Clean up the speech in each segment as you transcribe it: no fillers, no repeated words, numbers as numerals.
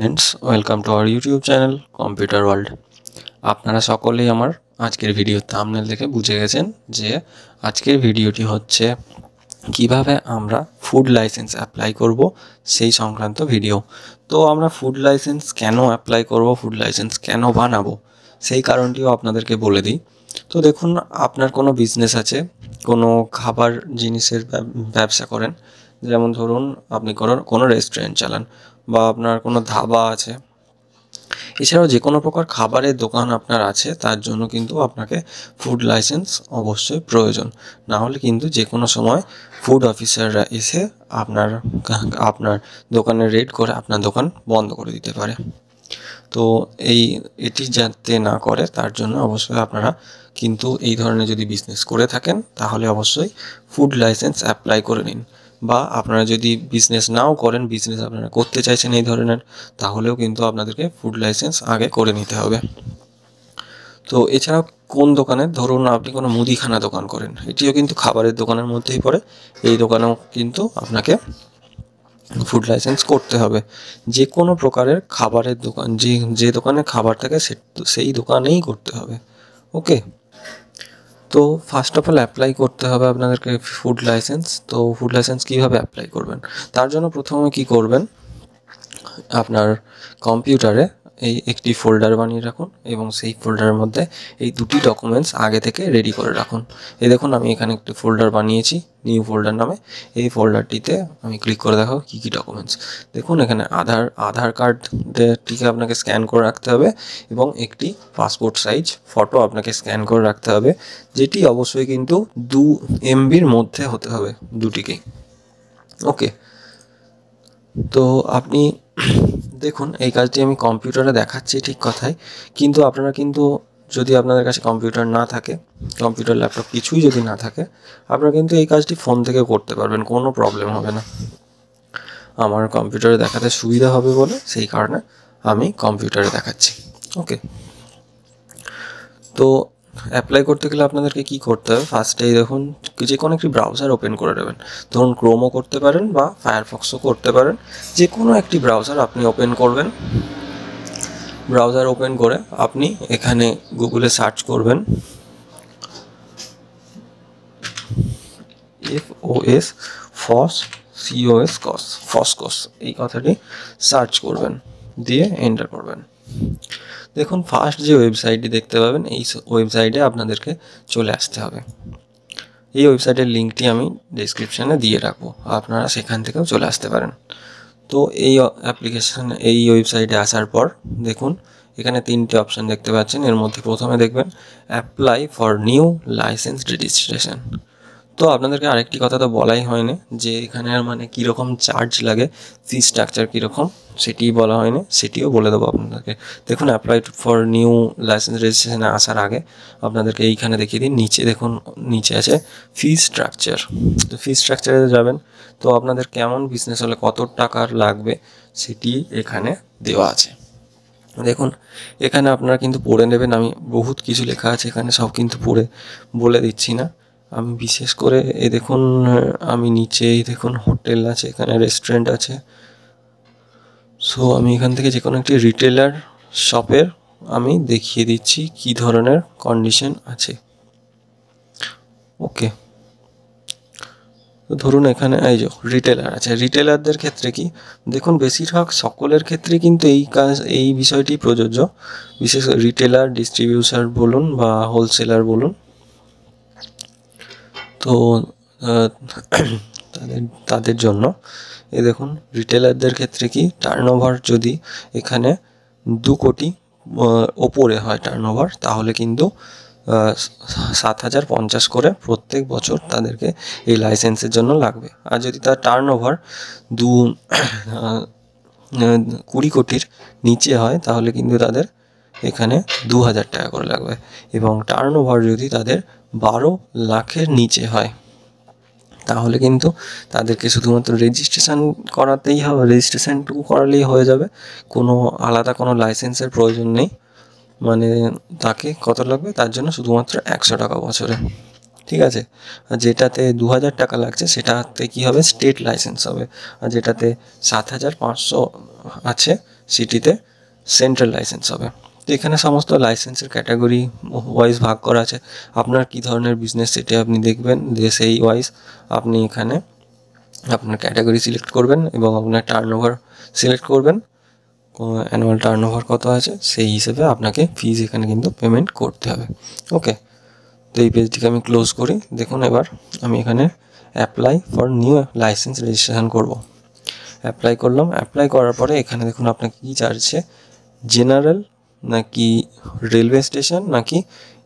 Friends, welcome to our YouTube channel computer world. আপনারা সকলেই আমার আজকের ভিডিও থাম্বনেল দেখে বুঝে গেছেন যে আজকের ভিডিওটি হচ্ছে কিভাবে আমরা ফুড লাইসেন্স অ্যাপ্লাই করব সেই সংক্রান্ত ভিডিও। তো আমরা ফুড লাইসেন্স কেন অ্যাপ্লাই করব, ফুড লাইসেন্স কেন বানাবো সেই কারণটিও আপনাদেরকে বলে দিই। তো দেখুন, আপনার কোনো বিজনেস আছে, কোনো খাবার জিনিসের ব্যবসা করেন, যেমন ধরুন আপনি কোনো রেস্টুরেন্ট চালান বা আপনার কোনো ধাবা আছে, এছাড়াও যে কোনো প্রকার খাবারের দোকান আপনার আছে, তার জন্য কিন্তু আপনাকে ফুড লাইসেন্স অবশ্যই প্রয়োজন। না হলে কিন্তু যে কোনো সময় ফুড অফিসাররা এসে আপনার দোকানে রেড করে আপনার দোকান বন্ধ করে দিতে পারে। তো এটি যাতে না করে তার জন্য অবশ্যই আপনারা কিন্তু এই ধরনের যদি বিজনেস করে থাকেন তাহলে অবশ্যই ফুড লাইসেন্স অ্যাপ্লাই করে নিন। বা আপনারা যদি বিজনেস নাও করেন, বিজনেস আপনারা করতে চাইছেন এই ধরনের, তাহলেও কিন্তু আপনাদেরকে ফুড লাইসেন্স আগে করে নিতে হবে। তো এছাড়াও কোন দোকানে, ধরুন আপনি কোনো মুদিখানা দোকান করেন, এটিও কিন্তু খাবারের দোকানের মধ্যেই পড়ে, এই দোকানেও কিন্তু আপনাকে ফুড লাইসেন্স করতে হবে। যে কোনো প্রকারের খাবারের দোকান, যে দোকানে খাবার থাকে সেই দোকানেই করতে হবে। ওকে, তো ফার্স্ট অফ অল অ্যাপ্লাই করতে হবে আপনাদেরকে ফুড লাইসেন্স। তো ফুড লাইসেন্স কীভাবে অ্যাপ্লাই করবেন, তার জন্য প্রথমে কি করবেন, আপনার কম্পিউটারে একটি ফোল্ডার বানিয়ে রাখুন এবং সেই ফোল্ডারের মধ্যে এই দুটি ডকুমেন্টস আগে থেকে রেডি করে রাখুন। এই দেখুন, আমি এখানে একটি ফোল্ডার বানিয়েছি নিউ ফোল্ডার নামে। এই ফোল্ডারটিতে আমি ক্লিক করে দেখাবো কী কী ডকুমেন্টস। দেখুন, এখানে আধার কার্ডটিকে আপনাকে স্ক্যান করে রাখতে হবে এবং একটি পাসপোর্ট সাইজ ফটো আপনাকে স্ক্যান করে রাখতে হবে, যেটি অবশ্যই কিন্তু 2 MBর মধ্যে হতে হবে দুটিকেই। ওকে, তো আপনি দেখুন, এই কাজটি আমি কম্পিউটারে দেখাচ্ছি ঠিক কথাই, কিন্তু আপনারা কিন্তু যদি আপনাদের কাছে কম্পিউটার না থাকে, কম্পিউটার ল্যাপটপ কিছুই যদি না থাকে, আপনারা কিন্তু এই কাজটি ফোন থেকে করতে পারবেন, কোনো প্রবলেম হবে না। আমার কম্পিউটারে দেখাতে সুবিধা হবে বলে সেই কারণে আমি কম্পিউটারে দেখাচ্ছি। ওকে, তো অ্যাপ্লাই করতে গেলে আপনাদেরকে কী করতে হবে, ফার্স্টেই দেখুন যে কোনো একটি ব্রাউজার ওপেন করে নেবেন। ধরুন ক্রোমও করতে পারেন বা ফায়ারফক্সও করতে পারেন, যে কোনো একটি ব্রাউজার আপনি ওপেন করবেন। ব্রাউজার ওপেন করে আপনি এখানে গুগলে সার্চ করবেন ফসকস, এই কথাটি সার্চ করবেন, দিয়ে এন্টার করবেন। দেখুন, ফার্স্ট যে ওয়েবসাইটটি দেখতে পাবেন, এই ওয়েবসাইটে আপনাদেরকে চলে আসতে হবে। এই ওয়েবসাইটের লিঙ্কটি আমি ডেসক্রিপশানে দিয়ে রাখবো, আপনারা সেখান থেকেও চলে আসতে পারেন। তো এই ওয়েবসাইটে আসার পর দেখুন, এখানে 3টে অপশান দেখতে পাচ্ছেন। এর মধ্যে প্রথমে দেখবেন apply for new licence registration. তো আপনাদেরকে আরেকটি কথা তো বলাই হয়নি যে এখানে মানে কীরকম চার্জ লাগে, ফি স্ট্রাকচার কীরকম সেটিই বলা হয়নি, সেটিও বলে দেবো আপনাদেরকে। দেখুন, অ্যাপ্লাই ফর নিউ লাইসেন্স রেজিস্ট্রেশনে আসার আগে আপনাদেরকে এইখানে দেখিয়ে দিন, নিচে দেখুন, নিচে আছে ফি স্ট্রাকচার। তো ফি স্ট্রাকচারে যাবেন, তো আপনাদের কেমন বিজনেস হলে কত টাকার লাগবে সেটি এখানে দেওয়া আছে। দেখুন, এখানে আপনারা কিন্তু পড়ে নেবেন, আমি বহুত কিছু লেখা আছে এখানে, সব কিন্তু পড়ে বলে দিচ্ছি না। আমি বিশেষ করে এই দেখুন, আমি নিচেই দেখুন হোটেল আছে, এখানে রেস্টুরেন্ট আছে। সো আমি এখান থেকে যে কোনো একটি রিটেলার শপের আমি দেখিয়ে দিচ্ছি কী ধরনের কন্ডিশন আছে। ওকে, তো ধরুন এখানে এই যে রিটেলার আছে, রিটেলারদের ক্ষেত্রে কি দেখুন, বেশিরভাগ সকলের ক্ষেত্রে কিন্তু এই বিষয়টি প্রযোজ্য, বিশেষ করে রিটেলার, ডিস্ট্রিবিউটার বলুন বা হোলসেলার বলুন। তো তাদের জন্য এই দেখুন, রিটেলারদের ক্ষেত্রে কি টার্নওভার যদি এখানে 2 কোটি ওপরে হয় টার্নওভার, তাহলে কিন্তু 7,050 করে প্রত্যেক বছর তাদেরকে এই লাইসেন্সের জন্য লাগবে। আর যদি তার টার্নওভার 20 কোটির নিচে হয়, তাহলে কিন্তু তাদের এখানে 2,000 টাকা করে লাগবে। এবং টার্নওভার যদি তাদের 12 লাখের নিচে হয়, তাহলে কিন্তু তাদেরকে শুধুমাত্র রেজিস্ট্রেশন করাতেই হবে, রেজিস্ট্রেশনটুকু করালেই হয়ে যাবে, কোনো আলাদা কোনো লাইসেন্সের প্রয়োজন নেই। মানে তাকে কত লাগবে, তার জন্য শুধুমাত্র 100 টাকা বছরে, ঠিক আছে। আর যেটাতে 2,000 টাকা লাগছে সেটাতে কী হবে, স্টেট লাইসেন্স হবে। আর যেটাতে 7,500 আছে সিটিতে সেন্ট্রাল লাইসেন্স হবে। তো এখানে সমস্ত লাইসেন্সের ক্যাটাগরি ওয়াইজ ভাগ করা আছে। আপনার কী ধরনের বিজনেস সেটি আপনি দেখবেন, যে সেই ওয়াইজ আপনি এখানে আপনার ক্যাটাগরি সিলেক্ট করবেন এবং আপনার টার্নওভার সিলেক্ট করবেন, অ্যানুয়াল টার্নওভার কত আছে সেই হিসেবে আপনাকে ফিজ এখানে কিন্তু পেমেন্ট করতে হবে। ওকে, তো এই পেজটিকে আমি ক্লোজ করি। দেখুন এবার আমি এখানে apply for new licence registration করব। অ্যাপ্লাই করলাম। অ্যাপ্লাই করার পরে এখানে দেখুন আপনাকে কী চাইছে, জেনারেল নাকি রেলওয়ে স্টেশন নাকি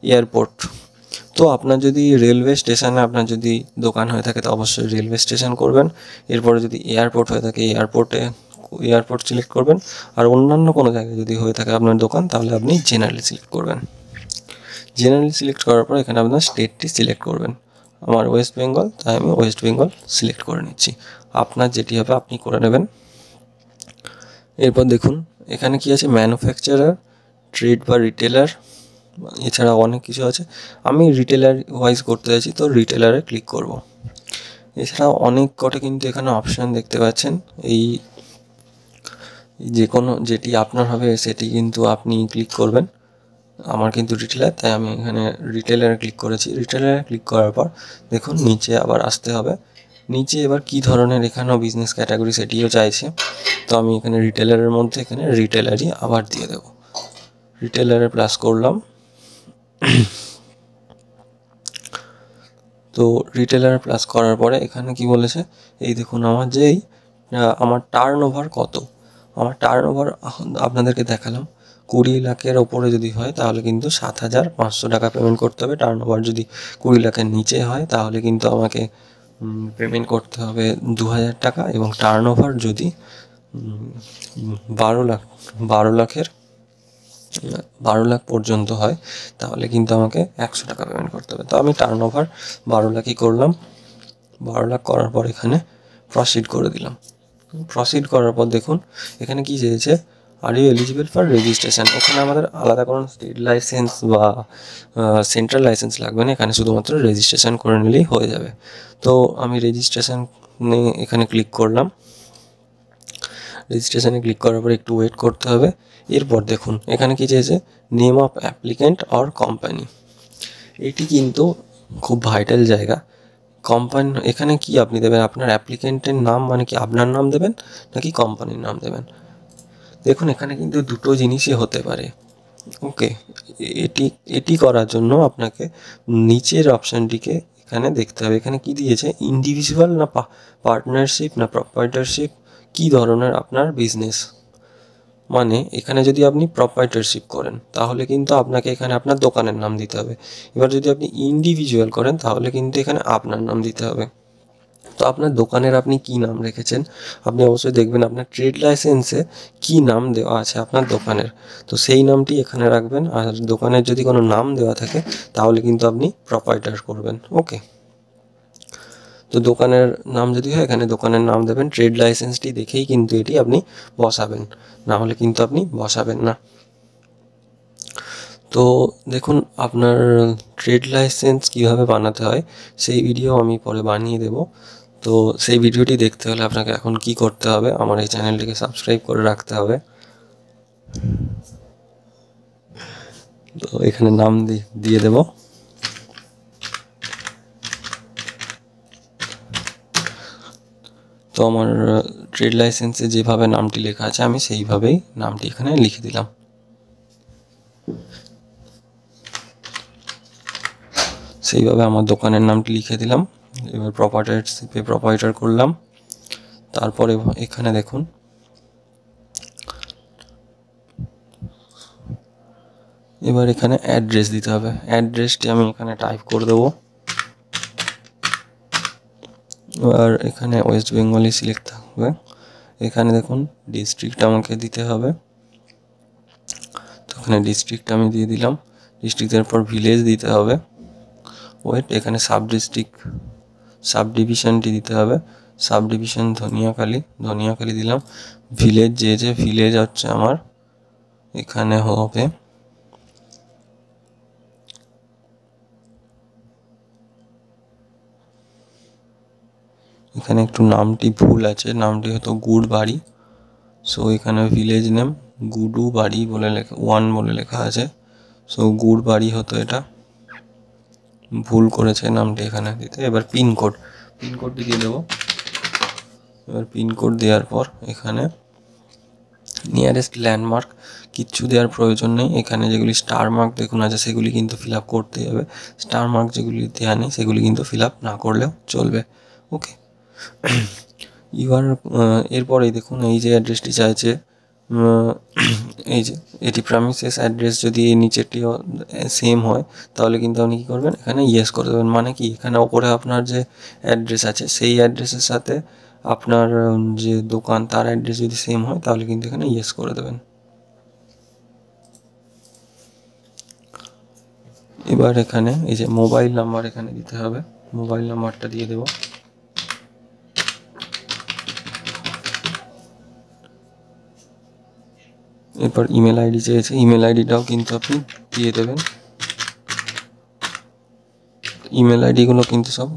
এয়ারপোর্ট। তো আপনার যদি রেলওয়ে স্টেশনে আপনার যদি দোকান হয়ে থাকে তো অবশ্যই রেলওয়ে স্টেশন করবেন। এরপরে যদি এয়ারপোর্ট হয়ে থাকে এয়ারপোর্ট সিলেক্ট করবেন। আর অন্যান্য কোনো জায়গায় যদি হয়ে থাকে আপনার দোকান তাহলে আপনি জেনারেল সিলেক্ট করবেন। জেনারেল সিলেক্ট করার পর এখানে আপনার স্টেটটি সিলেক্ট করবেন। আমার ওয়েস্ট বেঙ্গল, তাই আমি ওয়েস্ট বেঙ্গল সিলেক্ট করে নিচ্ছি। আপনার যেটি হবে আপনি করে নেবেন। এরপর দেখুন এখানে কি আছে, ম্যানুফ্যাকচারার, ট্রেড বা রিটেলার, এছাড়া অনেক কিছু আছে। আমি রিটেলার ওয়াইজ করতে চাইছি, তো রিটেলারে ক্লিক করব। এছাড়াও অনেক কটা কিন্তু এখানে অপশান দেখতে পাচ্ছেন। এই যে কোনো যেটি আপনার হবে সেটি কিন্তু আপনি ক্লিক করবেন। আমার কিন্তু রিটেলার, তাই আমি এখানে রিটেলারে ক্লিক করেছি। রিটেলারে ক্লিক করার পর দেখুন নিচে আবার আসতে হবে। নিচে এবার কী ধরনের এখানেও বিজনেস ক্যাটাগরি সেটিও চাইছে। তো আমি এখানে রিটেলারের মধ্যে এখানে রিটেলারই আবার দিয়ে দেবো। রিটেলারে প্লাস করলাম। তো রিটেলারে প্লাস করার পরে এখানে কি বলেছে, এই দেখুন আমার টার্নওভার কত। আমার টার্নওভার আপনাদেরকে দেখালাম 20 লাখের ওপরে যদি হয় তাহলে কিন্তু 7,500 টাকা পেমেন্ট করতে হবে। টার্নওভার যদি 20 লাখের নিচে হয় তাহলে কিন্তু আমাকে পেমেন্ট করতে হবে 2,000 টাকা। এবং টার্নওভার যদি 12 লাখ পর্যন্ত হয় তাহলে কিন্তু আমাকে 100 টাকা পেমেন্ট করতে হবে। তো আমি টার্নওভার 12 লাখই করলাম। 12 লাখ করার পর এখানে প্রসিড করে দিলাম। প্রসিড করার পর দেখুন এখানে কি চেয়েছে, are you eligible for registration. এখানে আমাদের আলাদা কোনো স্টেট লাইসেন্স বা সেন্ট্রাল লাইসেন্স লাগবে না, এখানে শুধুমাত্র রেজিস্ট্রেশন করে নিলেই হয়ে যাবে। তো আমি রেজিস্ট্রেশনে এখানে ক্লিক করলাম। রেজিস্ট্রেশনে ক্লিক করার পর একটু ওয়েট করতে হবে। এরপর দেখুন এখানে কি চেয়েছে, name of applicant or company. এটি কিন্তু খুব ভাইটাল জায়গা। কোম্পানি এখানে কি আপনি দেবেন, আপনার অ্যাপ্লিক্যান্টের নাম মানে কি আপনার নাম দেবেন নাকি কোম্পানির নাম দেবেন। দেখুন এখানে কিন্তু দুটো জিনিসই হতে পারে। ওকে, এটি করার জন্য আপনাকে নিচের অপশানটিকে এখানে দেখতে হবে। এখানে কি দিয়েছে, ইন্ডিভিজুয়াল না পার্টনারশিপ না প্রপার্টরশিপ, কী ধরনের আপনার বিজনেস। মানে এখানে যদি আপনি প্রপার্টরশিপ করেন তাহলে কিন্তু আপনাকে এখানে আপনার দোকানের নাম দিতে হবে। এবার যদি আপনি ইন্ডিভিজুয়াল করেন তাহলে কিন্তু এখানে আপনার নাম দিতে হবে। তো আপনার দোকানের আপনি কী নাম রেখেছেন, আপনি অবশ্যই দেখবেন আপনার ট্রেড লাইসেন্সে কী নাম দেওয়া আছে আপনার দোকানের, তো সেই নামটি এখানে রাখবেন। আর দোকানের যদি কোনো নাম দেওয়া থাকে তাহলে কিন্তু আপনি প্রপাইটার করবেন। ওকে, তো দোকানের নাম যদি হয় এখানে দোকানের নাম দেবেন। ট্রেড লাইসেন্সটি দেখেই কিন্তু এটি আপনি বসাবেন, না হলে কিন্তু আপনি বসাবেন না। তো দেখুন আপনার ট্রেড লাইসেন্স কীভাবে বানাতে হয় সেই ভিডিও আমি পরে বানিয়ে দেব। তো সেই ভিডিওটি দেখতে হলে আপনাকে এখন কি করতে হবে, আমার এই চ্যানেলটিকে সাবস্ক্রাইব করে রাখতে হবে। তো এখানে নাম দিয়ে দেব। তো আমার ট্রেড লাইসেন্সে যেভাবে নামটি লেখা আছে আমি সেইভাবেই নামটি এখানে লিখে দিলাম। সেইভাবে আমার দোকানের নামটি লিখে দিলাম। এবার প্রপার্টারশিপে প্রপার্টার করলাম। তারপরে এখানে দেখুন এবার এখানে অ্যাড্রেস দিতে হবে। অ্যাড্রেসটি আমি এখানে টাইপ করে দেবো। এবার এখানে ওয়েস্ট বেঙ্গলই সিলেক্ট থাকবে। এখানে দেখুন ডিস্ট্রিক্ট আমাকে দিতে হবে, তো এখানে ডিস্ট্রিক্ট আমি দিয়ে দিলাম। ডিস্ট্রিক্টের পর ভিলেজ দিতে হবে। ওয়েট, এখানে সাব ডিভিশনটি দিতে হবে। সাব ডিভিশন ধনিয়াখালী দিলাম। ভিলেজ যে ভিলেজ হচ্ছে আমার এখানে হবে এখানে একটু নামটি ভুল আছে, নামটি হয়তো গুড়বাড়ি, সো এখানে ভিলেজ নেম গুডু বাড়ি বলে লেখা 1 বলে লেখা আছে। সো গুড বাড়ি হতো এটা, ভুল করেছে নামটি এখানে দিতে। এবার পিনকোডটি দিয়ে দেবো। এবার পিনকোড দেওয়ার পর এখানে নিয়ারেস্ট ল্যান্ডমার্ক কিচ্ছু দেওয়ার প্রয়োজন নেই। এখানে যেগুলি স্টার মার্ক দেখুন আছে সেগুলি কিন্তু ফিল আপ করতেই হবে। স্টার মার্ক যেগুলি দেওয়া নেই সেগুলি কিন্তু ফিল আপ না করলেও চলবে। ওকে, এবার এরপরেই দেখুন এই যে অ্যাড্রেসটি চাইছে, এই যে এটি প্রেমিসেস অ্যাড্রেস যদি এই নিচেরটিও সেম হয় তাহলে কিন্তু আপনি কী করবেন, এখানে ইয়েস করে দেবেন। মানে কি, এখানে ওপরে আপনার যে অ্যাড্রেস আছে সেই অ্যাড্রেসের সাথে আপনার যে দোকান তার অ্যাড্রেস যদি সেম হয় তাহলে কিন্তু এখানে ইয়েস করে দেবেন। এবার এখানে এই যে মোবাইল নাম্বার এখানে দিতে হবে, মোবাইল নাম্বারটা দিয়ে দেবো। এরপর ইমেল আইডি চেয়েছে, ইমেল আইডিটাও কিন্তু আপনি দিয়ে দেবেন। ইমেল আইডিগুলো কিন্তু সব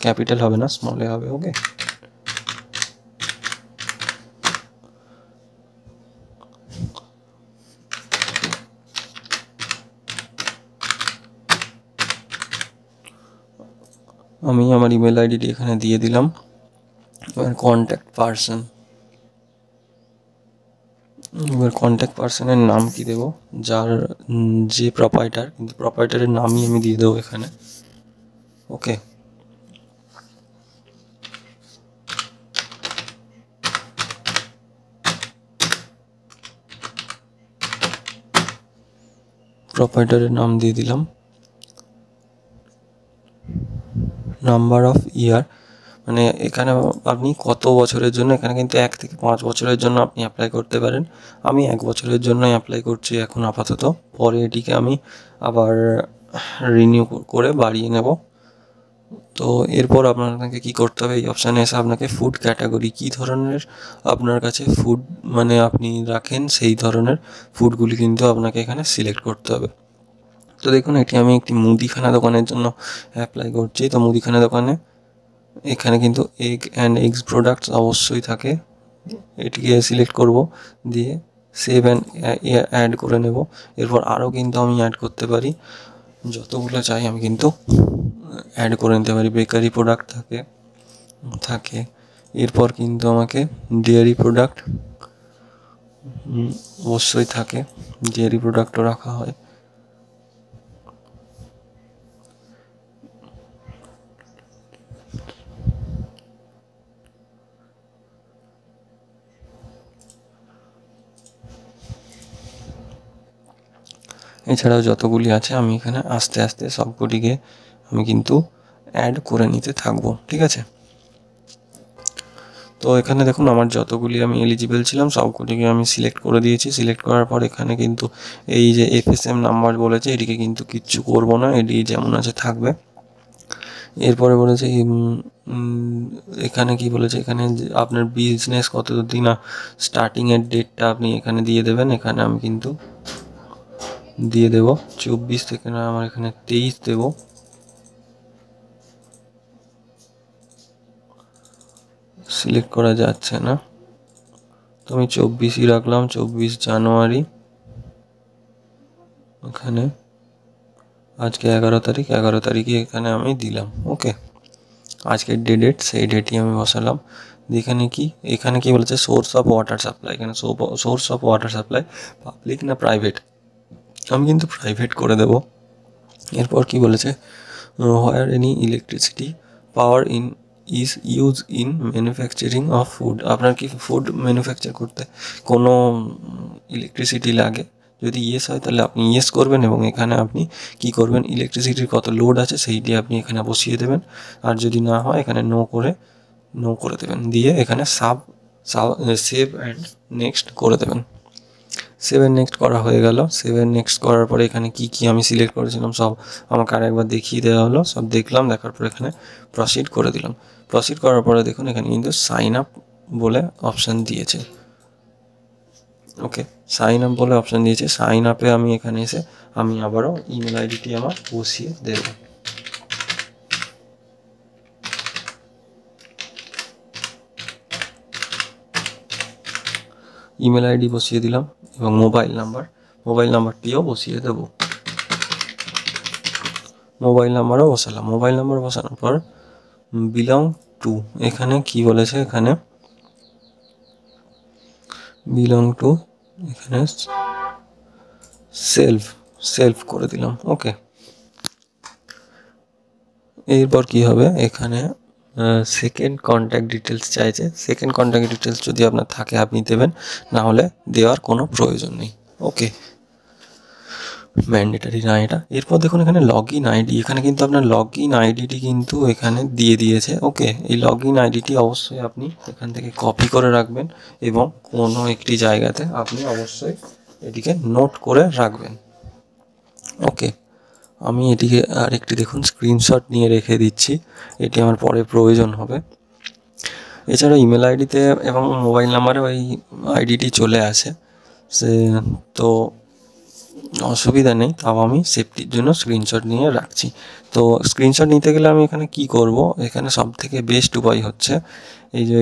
ক্যাপিটাল হবে না, স্মলে হবে। ওকে, আমি আমার ইমেল আইডিটি এখানে দিয়ে দিলাম। এবার কন্ট্যাক্ট পার্সনের নাম কি দেবো, যার যে প্রোপাইটার, কিন্তু প্রোপাইটারের নামই আমি দিয়ে দেবো এখানে। ওকে, প্রোপাইটারের নাম দিয়ে দিলাম। নাম্বার অফ ইয়ার, মানে এখানে আপনি কত বছরের জন্য, এখানে কিন্তু 1 থেকে 5 বছরের জন্য আপনি অ্যাপ্লাই করতে পারেন। আমি 1 বছরের জন্যই অ্যাপ্লাই করছি এখন আপাতত, পরে এটিকে আমি আবার রিনিউ করে বাড়িয়ে নেব। তো এরপর আপনাকে কি করতে হবে, এই অপশানে এসে আপনাকে ফুড ক্যাটাগরি কী ধরনের আপনার কাছে ফুড মানে আপনি রাখেন সেই ধরনের ফুডগুলি কিন্তু আপনাকে এখানে সিলেক্ট করতে হবে। তো দেখুন এটি আমি একটি মুদিখানা দোকানের জন্য অ্যাপ্লাই করছি। তো মুদিখানা দোকানে এখানে কিন্তু এগস প্রোডাক্টস অবশ্যই থাকে, এটিকে সিলেক্ট করব, দিয়ে সেভ অ্যাড করে নেব। এরপর আরও কিন্তু আমি অ্যাড করতে পারি, যতগুলো চাই আমি কিন্তু অ্যাড করে নিতে পারি। বেকারি প্রোডাক্ট থাকে। এরপর কিন্তু আমাকে ডেয়ারি প্রোডাক্ট অবশ্যই থাকে, ডেয়ারি প্রোডাক্টও রাখা হয়। এছাড়াও যতগুলি আছে আমি এখানে আস্তে আস্তে সবগুলিকে আমি কিন্তু অ্যাড করে নিতে থাকবো। ঠিক আছে, তো এখানে দেখুন আমার যতগুলি আমি এলিজিবল ছিলাম সবগুলিকে আমি সিলেক্ট করে দিয়েছি। সিলেক্ট করার পর এখানে কিন্তু এই যে FSM নাম্বার বলেছে এটিকে কিন্তু কিচ্ছু করব না, এটি যেমন আছে থাকবে। এরপরে বলেছে এখানে কি বলেছে, এখানে আপনার বিজনেস কতদিন স্টার্টিংয়ের ডেটটা আপনি এখানে দিয়ে দেবেন। এখানে আমি কিন্তু দিয়ে দেব 24 থেকে, না আমার এখানে 23 দেবো। সিলেক্ট করা যাচ্ছে না, তো আমি 24ই রাখলাম, 24 জানুয়ারি। এখানে আজকে 11 তারিখ, 11 তারিখে এখানে আমি দিলাম। ওকে, আজকের ডেট সেই ডেটই আমি বসালাম। এখানে কি বলেছে, সোর্স অফ ওয়াটার সাপ্লাই। এখানে source of water supply public না প্রাইভেট, আমি কিন্তু প্রাইভেট করে দেব। এরপর কি বলেছে, হোয়ার any electricity power is use in manufacturing of food. আপনার কি ফুড ম্যানুফ্যাকচার করতে কোনো ইলেকট্রিসিটি লাগে? যদি ইয়েস হয় তাহলে আপনি ইয়েস করবেন এবং এখানে আপনি কি করবেন, ইলেকট্রিসিটির কত লোড আছে সেইটি আপনি এখানে বসিয়ে দেবেন। আর যদি না হয় এখানে নো করে দেবেন, দিয়ে এখানে সেভ অ্যান্ড নেক্সট করে দেবেন। সেভ অ্যান্ড নেক্সট করা হয়ে গেল। সেভ অ্যান্ড নেক্সট করার পরে এখানে কি আমি সিলেক্ট করেছিলাম সব আমাকে আরেকবার দেখিয়ে দেওয়া হলো, সব দেখলাম, দেখার পর এখানে প্রসিড করে দিলাম। প্রসিড করার পরে দেখুন এখানে কিন্তু সাইন আপ বলে অপশান দিয়েছে। ওকে, সাইন আপ বলে অপশান দিয়েছে। সাইন আপে আমি এখানে এসে আমি আবারও ইমেল আইডিটি আমার বসিয়ে দেব। ইমেল আইডি বসিয়ে দিলাম এবং মোবাইল নাম্বারটিও বসিয়ে দেব। মোবাইল নাম্বারও বসালাম। মোবাইল নাম্বার বসানোর পর বিলং টু, এখানে কি বলেছে, এখানে বিলং টু, এখানে সেলফ করে দিলাম। ওকে, এরপর কি হবে, এখানে সেকেন্ড কন্ট্যাক্ট ডিটেলস চাইছে। সেকেন্ড কন্ট্যাক্ট ডিটেলস যদি আপনার থাকে আপনি দেবেন, না হলে দেওয়ার কোনো প্রয়োজন নেই। ওকে, ম্যান্ডেটারি না এটা। এরপর দেখুন এখানে লগ ইন আইডি, এখানে কিন্তু আপনার লগ ইন আইডিটি কিন্তু এখানে দিয়ে দিয়েছে। ওকে, এই লগ ইন আইডিটি অবশ্যই আপনি এখান থেকে কপি করে রাখবেন এবং কোনো একটি জায়গাতে আপনি অবশ্যই এটিকে নোট করে রাখবেন। ওকে, আমি এটিকে আরেকটি দেখুন স্ক্রিনশট নিয়ে রেখে দিচ্ছি, এটি আমার পরে প্রয়োজন হবে। এছাড়া ইমেল আইডিতে এবং মোবাইল নাম্বারে ওই আইডিটি চলে আসে, তো অসুবিধা নেই, তাও আমি সেফটির জন্য স্ক্রিনশট নিয়ে রাখছি। তো স্ক্রিনশট নিতে গেলে আমি এখানে কি করব, এখানে সব থেকে বেস্ট উপায় হচ্ছে এই যে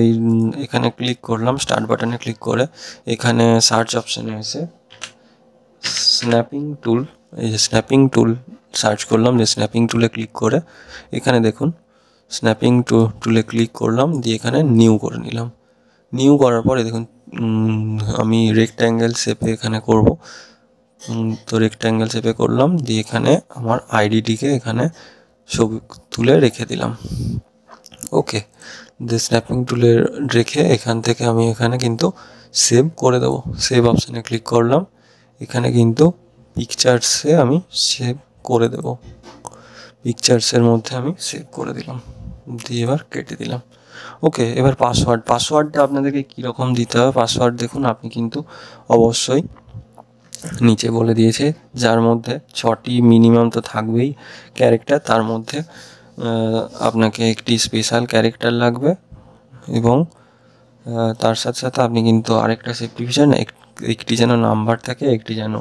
এখানে ক্লিক করলাম, স্টার্ট বাটনে ক্লিক করে এখানে সার্চ অপশানে এসে স্ন্যাপিং টুল, এই যে স্ন্যাপিং টুল সার্চ করলাম, যে স্ন্যাপিং টুলে ক্লিক করে এখানে দেখুন স্ন্যাপিং টুলে ক্লিক করলাম, দিয়ে এখানে নিউ করে নিলাম। নিউ করার পরে দেখুন আমি রেক্ট্যাঙ্গেল শেপে এখানে করব, তো রেক্ট্যাঙ্গেল শেপে করলাম, দিয়ে এখানে আমার আইডিটিকে এখানে ছবি তুলে রেখে দিলাম। ওকে, দিয়ে স্ন্যাপিং টুলে রেখে এখান থেকে আমি এখানে কিন্তু সেভ করে দেবো। সেভ অপশানে ক্লিক করলাম, এখানে কিন্তু পিকচার্সে আমি সেভ করে দেব। পিকচার্সের মধ্যে আমি সেভ করে দিলাম, দিয়ে এবার কেটে দিলাম। ওকে, এবার পাসওয়ার্ডটা আপনাদেরকে কীরকম দিতে হবে, পাসওয়ার্ড দেখুন আপনি কিন্তু অবশ্যই নিচে বলে দিয়েছে, যার মধ্যে 6টি মিনিমাম তো থাকবেই ক্যারেক্টার, তার মধ্যে আপনাকে একটি স্পেশাল ক্যারেক্টার লাগবে এবং তার সাথে সাথে আপনি কিন্তু আরেকটা সেফটি ফিচার, একটি যেন নাম্বার থাকে, একটি যেন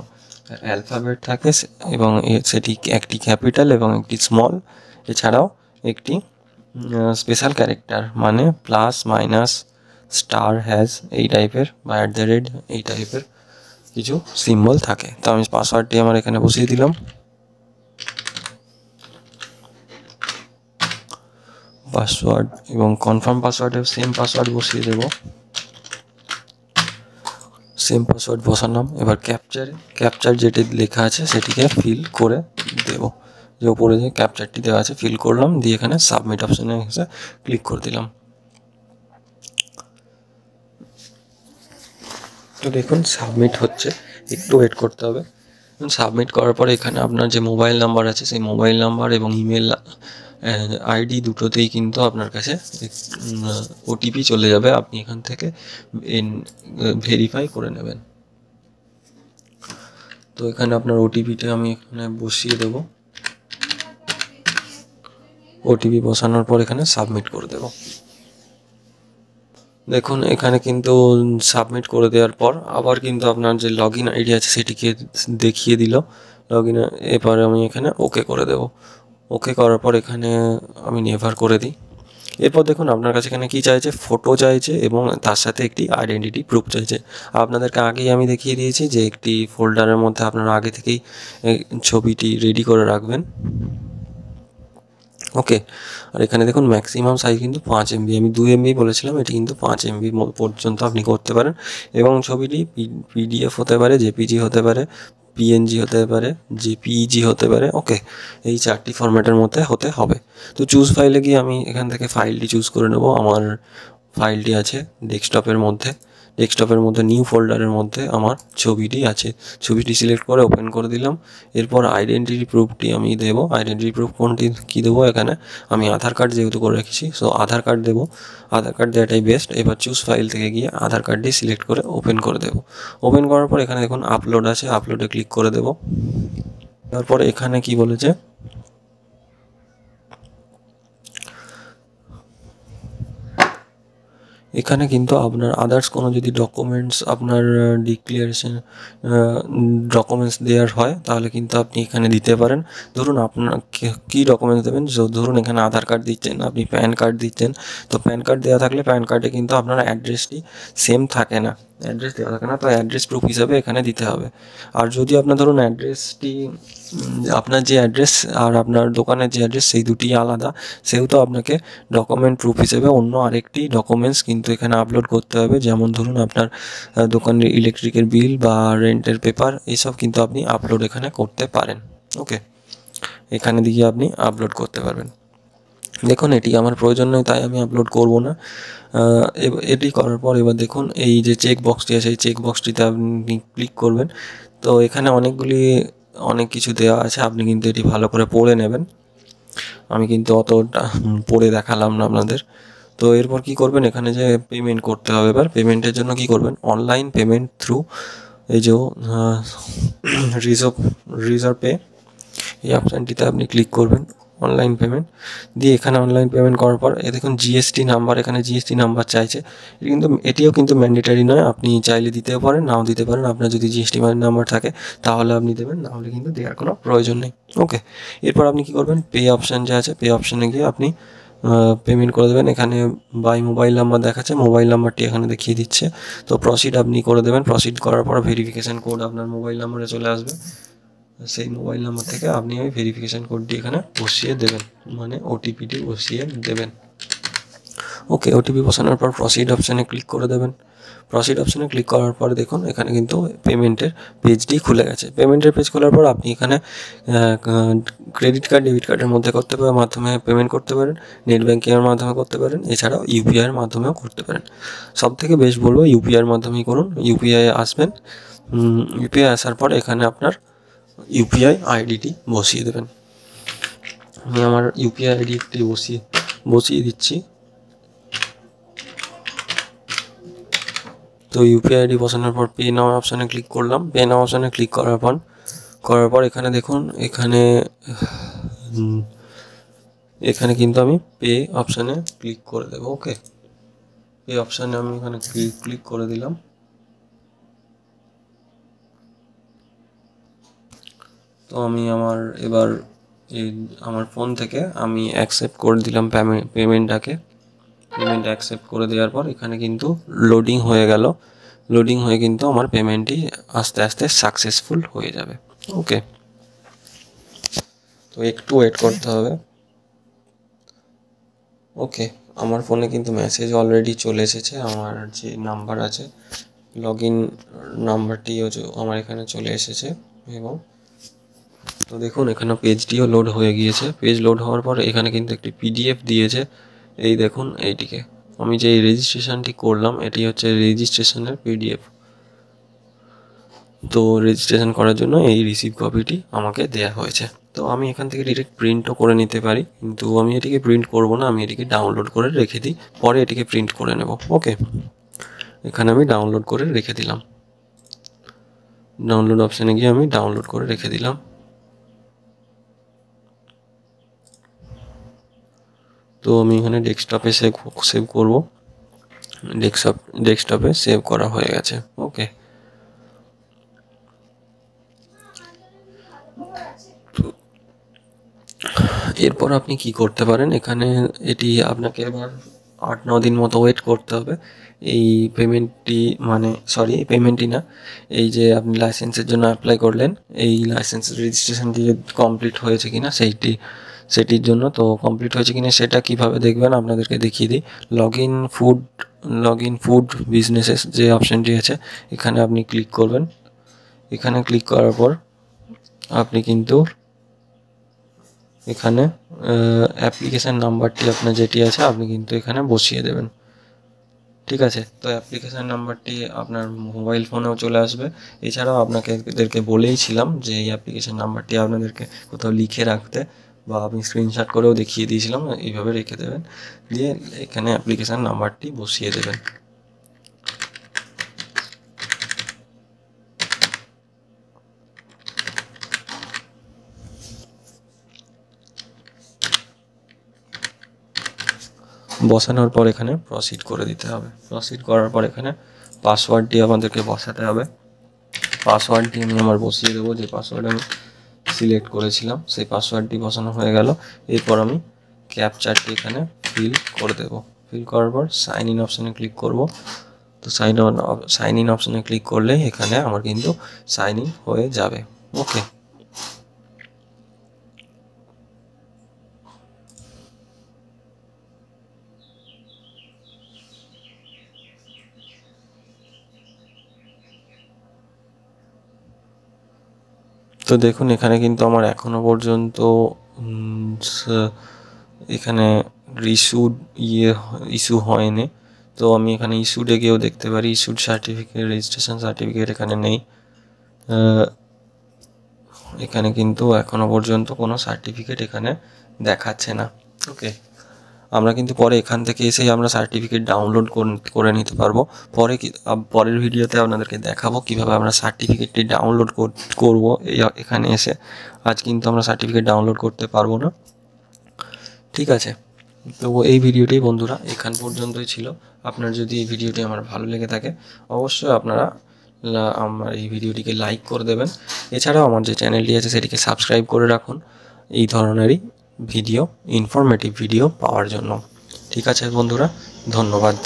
অ্যালফাবেট থাকে এবং সেটি একটি ক্যাপিটাল এবং একটি স্মল, এছাড়াও একটি স্পেশাল ক্যারেক্টার মানে প্লাস মাইনাস স্টার হ্যাজ এই টাইপের বা @ এই টাইপের কিছু সিম্বল থাকে। তো আমি পাসওয়ার্ডটি আমার এখানে বসিয়ে দিলাম। পাসওয়ার্ড এবং কনফার্ম পাসওয়ার্ডে সেম পাসওয়ার্ড বসিয়ে দেব। সেম পাসওয়ার্ড বসালাম। এবার ক্যাপচার যেটি লেখা আছে সেটিকে ফিল করে দেব, যে ওপরে যে ক্যাপচারটি দেওয়া আছে ফিল করলাম, দিয়ে এখানে সাবমিট অপশানে এসে ক্লিক করে দিলাম। তো দেখুন সাবমিট হচ্ছে, একটু ওয়েট করতে হবে। সাবমিট করার পরে এখানে আপনার যে মোবাইল নাম্বার আছে সেই মোবাইল নাম্বার এবং ইমেল আইডি দুটোতেই কিন্তু আপনার কাছে ওটিপি চলে যাবে, আপনি এখান থেকে ভেরিফাই করে নেবেন। তো এখানে আপনার ওটিপিটা আমি এখানে বসিয়ে দেব। ওটিপি বসানোর পর এখানে সাবমিট করে দেব। দেখুন এখানে কিন্তু সাবমিট করে দেওয়ার পর আবার কিন্তু আপনার যে লগ ইন আইডি আছে সেটিকে দেখিয়ে দিল লগ ইন। এবারে আমি এখানে ওকে করে দেব। ওকে করার পর এখানে আমি নেভার করে দিই। এরপর দেখুন আপনার কাছে এখানে কী চাইছে, ফটো চাইছে এবং তার সাথে একটি আইডেন্টিটি প্রুফ চাইছে। আপনাদেরকে আগেই আমি দেখিয়ে দিয়েছি যে একটি ফোল্ডারের মধ্যে আপনারা আগে থেকেই ছবিটি রেডি করে রাখবেন। ওকে, আর এখানে দেখুন ম্যাক্সিমাম সাইজ কিন্তু 5 MB, আমি 2 MB বলেছিলাম, এটি কিন্তু 5 MB পর্যন্ত আপনি করতে পারেন এবং ছবিটি PDF হতে পারে, JPG হতে পারে, PNG হতে পারে, JPEG হতে পারে। ওকে, এই 4টি ফরম্যাটের মধ্যে হতে হবে। তো চুজ ফাইলে গিয়ে আমি এখান থেকে ফাইলটি চুজ করে নেব। আমার ফাইলটি আছে ডেস্কটপের মধ্যে নিউ ফোল্ডারের মধ্যে আমার ছবিটি আছে। ছবিটি সিলেক্ট করে ওপেন করে দিলাম। এরপর আইডেন্টিটি প্রুফটি আমি দেব। আইডেন্টিটি প্রুফ কী দেবো, এখানে আমি আধার কার্ড যেহেতু করে রেখেছি, সো আধার কার্ড দেবো। আধার কার্ড দেওয়াটাই বেস্ট। এবার চুজ ফাইল থেকে গিয়ে আধার কার্ডটি সিলেক্ট করে ওপেন করে দেব। ওপেন করার পর এখানে দেখুন আপলোড আছে, আপলোডে ক্লিক করে দেব। তারপর এখানে কি বলেছে, এখানে কিন্তু আপনার আদার্স কোনো যদি ডকুমেন্টস আপনার ডিক্লারেশন ডকুমেন্টস দেওয়ার হয় তাহলে কিন্তু আপনি এখানে দিতে পারেন। ধরুন আপনার কী ডকুমেন্টস দেবেন, ধরুন এখানে আধার কার্ড দিচ্ছেন, আপনি প্যান কার্ড দিচ্ছেন, তো প্যান কার্ড দেওয়া থাকলে প্যান কার্ডে কিন্তু আপনার অ্যাড্রেসটি সেম থাকে না। অ্যাড্রেস দেওয়া থাকে না, তো অ্যাড্রেস প্রুফ হিসাবে এখানে দিতে হবে। আর যদি আপনার ধরুন অ্যাড্রেসটি আপনার যে অ্যাড্রেস আর আপনার দোকানের যে অ্যাড্রেস সেই দুটি আলাদা, সেহেতু আপনাকে ডকুমেন্ট প্রুফ হিসেবে অন্য আরেকটি ডকুমেন্টস কিন্তু এখানে আপলোড করতে হবে। যেমন ধরুন আপনার দোকানের ইলেকট্রিকের বিল বা রেন্টের পেপার, এইসব কিন্তু আপনি আপলোড এখানে করতে পারেন। ওকে, এখানে দিয়ে আপনি আপলোড করতে পারবেন। দেখুন এটি আমার প্রয়োজন নয়, তাই আমি আপলোড করব না। এটি করার পর এবার দেখুন এই যে চেক বক্সটি আছে, এই চেক বক্সটিতে আপনি ক্লিক করবেন। তো এখানে অনেক কিছু দেওয়া আছে, আপনি কিন্তু এটি ভালো করে পড়ে নেবেন। আমি কিন্তু অতটা পড়ে দেখালাম না আপনাদের। তো এরপর কি করবেন, এখানে যে পেমেন্ট করতে হবে, এবার পেমেন্টের জন্য কি করবেন, অনলাইন পেমেন্ট থ্রু এই যে রিজার্ভ পে, এই অপশানটিতে আপনি ক্লিক করবেন, অনলাইন পেমেন্ট দিয়ে এখানে অনলাইন পেমেন্ট করার পর দেখুন জিএসটি নাম্বার, এখানে জিএসটি নাম্বার চাইছে। এটিও কিন্তু ম্যান্ডেটারি নয়, আপনি চাইলে দিতেও পারেন, নাও দিতে পারেন। আপনার যদি জিএসটি নাম্বার থাকে তাহলে আপনি দেবেন, নাহলে কিন্তু দেওয়ার কোনো প্রয়োজন নেই। ওকে, এরপর আপনি কি করবেন, পে অপশান যে আছে, পে অপশানে গিয়ে আপনি পেমেন্ট করে দেবেন। এখানে বাই মোবাইল নাম্বার দেখাচ্ছে, মোবাইল নাম্বারটি এখানে দেখিয়ে দিচ্ছে। তো প্রসিড আপনি করে দেবেন। প্রসিড করার পর ভেরিফিকেশান কোড আপনার মোবাইল নাম্বারে চলে আসবে। সেই মোবাইল নাম্বার থেকে আপনি ওই ভেরিফিকেশান কোডটি এখানে বসিয়ে দেবেন, মানে ওটিপিটি বসিয়ে দেবেন। ওকে, ওটিপি বসানোর পর প্রসিড অপশানে ক্লিক করে দেবেন। প্রসিড অপশানে ক্লিক করার পর দেখুন এখানে কিন্তু পেমেন্টের পেজটি খুলে গেছে। পেমেন্টের পেজ খোলার পর আপনি এখানে ক্রেডিট কার্ড, ডেবিট কার্ডের মধ্যে মাধ্যমে পেমেন্ট করতে পারেন, নেট ব্যাঙ্কিংয়ের মাধ্যমে করতে পারেন, এছাড়াও ইউপিআইয়ের মাধ্যমেও করতে পারেন। সবথেকে বেশ বলবো ইউপিআইয়ের মাধ্যমেই করুন। ইউপিআই আসবেন, ইউপিআই আসার পর এখানে আপনার ইউপিআই আইডিটি বসিয়ে দেবেন। আমি আমার ইউপিআই আইডিটি বসিয়ে দিচ্ছি। তো ইউপিআই আইডি বসানোর পর পে নাও অপশানে ক্লিক করলাম। পে নাও অপশানে ক্লিক করার পর এখানে দেখুন এখানে কিন্তু আমি পে অপশানে ক্লিক করে দেবো। ওকে, পে অপশানে আমি এখানে ক্লিক করে দিলাম। তো আমি এবার আমার ফোন থেকে আমি অ্যাকসেপ্ট করে দিলাম পেমেন্ট অ্যাকসেপ্ট করে দেওয়ার পর এখানে কিন্তু লোডিং হয়ে গেল। লোডিং হয়ে কিন্তু আমার পেমেন্টটি আস্তে আস্তে সাকসেসফুল হয়ে যাবে। ওকে, তো একটু ওয়েট করতে হবে। ওকে, আমার ফোনে কিন্তু মেসেজ অলরেডি চলে এসেছে। আমার যে নাম্বার আছে, লগ ইন নাম্বারটিও আমার এখানে চলে এসেছে। এবং তো দেখুন এখানে পেজটিও লোড হয়ে গিয়েছে। পেজ লোড হওয়ার পর এখানে কিন্তু একটি পিডিএফ দিয়েছে। এই দেখুন এইটিকে আমি যে রেজিস্ট্রেশনটি করলাম, এটি হচ্ছে রেজিস্ট্রেশনের পিডিএফ। তো রেজিস্ট্রেশন করার জন্য এই রিসিভ কপিটি আমাকে দেয়া হয়েছে। তো আমি এখান থেকে ডিরেক্ট প্রিন্টও করে নিতে পারি, কিন্তু আমি এটিকে প্রিন্ট করব না, আমি এটিকে ডাউনলোড করে রেখে দিই, পরে এটিকে প্রিন্ট করে নেব। ওকে, এখানে আমি ডাউনলোড করে রেখে দিলাম। ডাউনলোড অপশানে গিয়ে আমি ডাউনলোড করে রেখে দিলাম। তো আমি এখানে ডেস্কটপে সেভ করব। ডেস্কটপে সেভ করা হয়ে গেছে। ওকে, এরপর আপনি কি করতে পারেন, এখানে এটি আপনাকে এবার 8-9 দিন মতো ওয়েট করতে হবে। এই পেমেন্টটি না, এই যে আপনি লাইসেন্সের জন্য অ্যাপ্লাই করলেন, এই লাইসেন্স রেজিস্ট্রেশনটি কমপ্লিট হয়েছে কিনা সেটির জন্য। তো কমপ্লিট হয়েছে কিনা সেটা কিভাবে দেখবেন আপনাদেরকে দেখিয়ে দিই। লগ ইন ফুড বিজনেসেস যে অপশানটি আছে, এখানে আপনি ক্লিক করবেন। এখানে ক্লিক করার পর আপনি কিন্তু এখানে অ্যাপ্লিকেশান নাম্বারটি আপনার যেটি আছে আপনি কিন্তু এখানে বসিয়ে দেবেন। ঠিক আছে, তো অ্যাপ্লিকেশান নাম্বারটি আপনার মোবাইল ফোনেও চলে আসবে। এছাড়াও এদেরকে বলেইছিলাম যে এই অ্যাপ্লিকেশান নাম্বারটি আপনাদেরকে কোথাও লিখে রাখতে, বা আপনি স্ক্রিনশট করেও দেখিয়ে দিয়েছিলাম, এইভাবে রেখে দেবেন। দিয়ে এখানে অ্যাপ্লিকেশান নাম্বারটি বসিয়ে দেবেন। বসানোর পর এখানে প্রসিড করে দিতে হবে। প্রসিড করার পর এখানে পাসওয়ার্ডটি আমাদেরকে বসাতে হবে। পাসওয়ার্ডটি আমি আমার বসিয়ে দেবো, যে পাসওয়ার্ড আমি সিলেক্ট করেছিলাম সেই পাসওয়ার্ডটি বসানো হয়ে গেল। এরপর আমি ক্যাপচারটি এখানে ফিল করে দেব। ফিল করার পর সাইন ইন অপশানে ক্লিক করব। তো সাইন ইন অপশানে ক্লিক করলে এখানে আমার কিন্তু সাইন ইন হয়ে যাবে। ওকে, তো দেখুন এখানে কিন্তু আমার এখনো পর্যন্ত এখানে ইস্যু হয়নি। তো আমি এখানে ইস্যুডে গিয়েও দেখতে পারি, ইস্যুড সার্টিফিকেট, রেজিস্ট্রেশন সার্টিফিকেট এখানে নেই। এখানে কিন্তু এখনো পর্যন্ত কোনো সার্টিফিকেট এখানে দেখাচ্ছে না। ওকে, আমরা কিন্তু পরে এখান থেকে এসেই আমরা সার্টিফিকেট ডাউনলোড করে নিতে পারবো। পরের ভিডিওতে আপনাদেরকে দেখাবো কিভাবে আমরা সার্টিফিকেটটি ডাউনলোড করব এখানে এসে। আজ কিন্তু আমরা সার্টিফিকেট ডাউনলোড করতে পারবো না। ঠিক আছে, তো এই ভিডিওটি বন্ধুরা এখান পর্যন্তই ছিল। আপনার যদি এই ভিডিওটি আমার ভালো লেগে থাকে অবশ্যই আপনারা আমার এই ভিডিওটিকে লাইক করে দেবেন। এছাড়াও আমার যে চ্যানেলটি আছে সেটিকে সাবস্ক্রাইব করে রাখুন এই ধরনেরই ভিডিও, ইনফরমেটিভ ভিডিও পাওয়ার জন্য। ঠিক আছে বন্ধুরা, ধন্যবাদ।